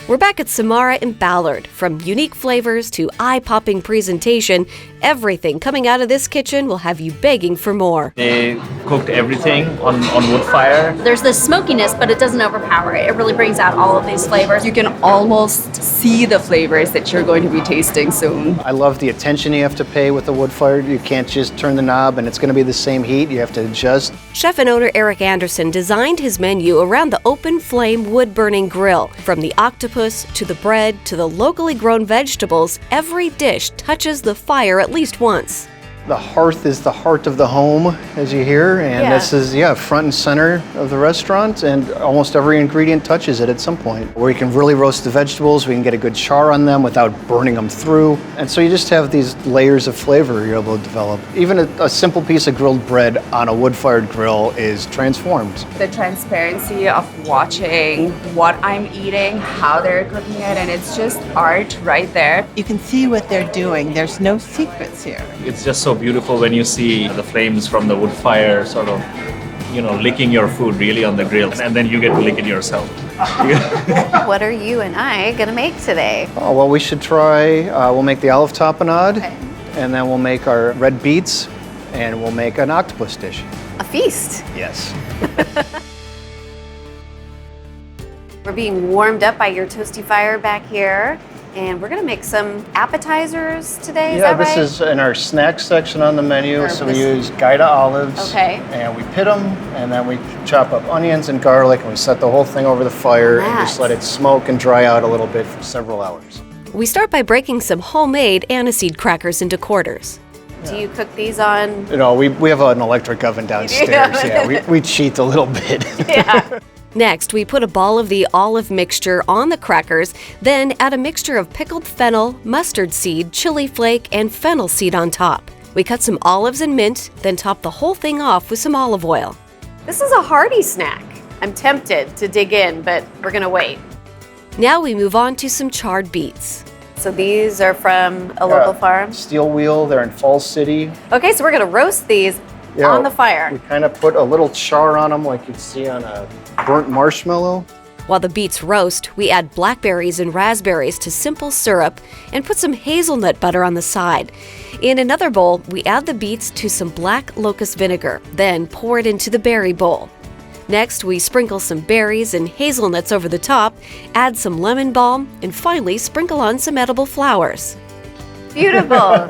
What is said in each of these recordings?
We're back at Samara in Ballard. From unique flavors to eye-popping presentation, everything coming out of this kitchen will have you begging for more. They cooked everything on wood fire. There's this smokiness, but it doesn't overpower it. It really brings out all of these flavors. You can almost see the flavors that you're going to be tasting soon. I love the attention you have to pay with the wood fire. You can't just turn the knob and it's going to be the same heat. You have to adjust. Chef and owner Eric Anderson designed his menu around the open flame wood-burning grill. From the octopus to the bread to the locally grown vegetables, every dish touches the fire at least once. The hearth is the heart of the home, as you hear, and this is, front and center of the restaurant, and almost every ingredient touches it at some point. Where you can really roast the vegetables, we can get a good char on them without burning them through, and so you just have these layers of flavor you're able to develop. Even a simple piece of grilled bread on a wood-fired grill is transformed. The transparency of watching what I'm eating, how they're cooking it, and it's just art right there. You can see what they're doing. There's no secrets here. It's just so beautiful when you see the flames from the wood fire sort of, licking your food really on the grill, and then you get to lick it yourself. What are you and I gonna make today? Oh, well, we should try, we'll make the olive tapenade, and then we'll make our red beets, and we'll make an octopus dish. A feast. Yes. We're being warmed up by your toasty fire back here. And we're gonna make some appetizers today, is that right? This is in our snack section on the menu. So we use Gaida olives. Okay. And we pit them, and then we chop up onions and garlic, and we set the whole thing over the fire and just let it smoke and dry out a little bit for several hours. We start by breaking some homemade aniseed crackers into quarters. Do you cook these on? We have an electric oven downstairs. We cheat a little bit. Yeah. Next, we put a ball of the olive mixture on the crackers, then add a mixture of pickled fennel, mustard seed, chili flake, and fennel seed on top. We cut some olives and mint, then top the whole thing off with some olive oil. This is a hearty snack. I'm tempted to dig in, but we're gonna wait. Now we move on to some charred beets. So these are from a local farm? Steel Wheel, they're in Falls City. Okay, so we're gonna roast these on the fire. We kind of put a little char on them like you'd see on a burnt marshmallow. While the beets roast, we add blackberries and raspberries to simple syrup and put some hazelnut butter on the side. In another bowl, we add the beets to some black locust vinegar, then pour it into the berry bowl. Next, we sprinkle some berries and hazelnuts over the top, add some lemon balm, and finally sprinkle on some edible flowers. Beautiful.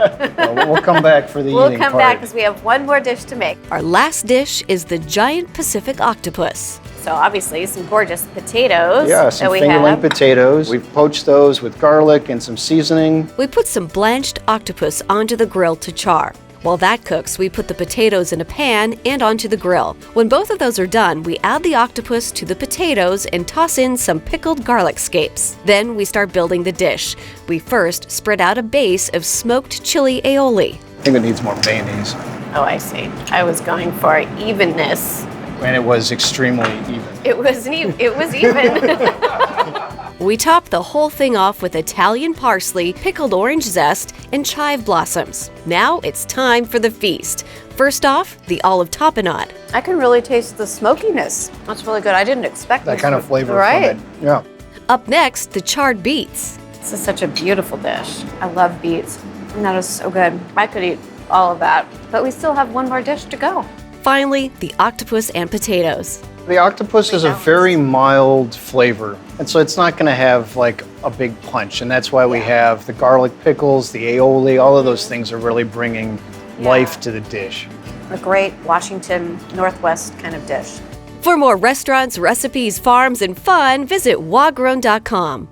We'll come back for the eating part. We'll come back because we have one more dish to make. Our last dish is the giant Pacific octopus. So obviously some gorgeous potatoes some fingerling potatoes. We've poached those with garlic and some seasoning. We put some blanched octopus onto the grill to char. While that cooks, we put the potatoes in a pan and onto the grill. When both of those are done, we add the octopus to the potatoes and toss in some pickled garlic scapes. Then we start building the dish. We first spread out a base of smoked chili aioli. I think it needs more mayonnaise. Oh, I see. I was going for evenness. And it was extremely even. It was even. We top the whole thing off with Italian parsley, pickled orange zest, and chive blossoms. Now it's time for the feast. First off, the olive tapenade. I can really taste the smokiness. That's really good. I didn't expect that kind of flavor from it. Yeah. Up next, the charred beets. This is such a beautiful dish. I love beets. And that is so good. I could eat all of that. But we still have one more dish to go. Finally, the octopus and potatoes. The octopus is a very mild flavor, and so it's not going to have like a big punch, and that's why we have the garlic pickles, the aioli, all of those things are really bringing life to the dish. A great Washington Northwest kind of dish. For more restaurants, recipes, farms, and fun, visit wagrown.com.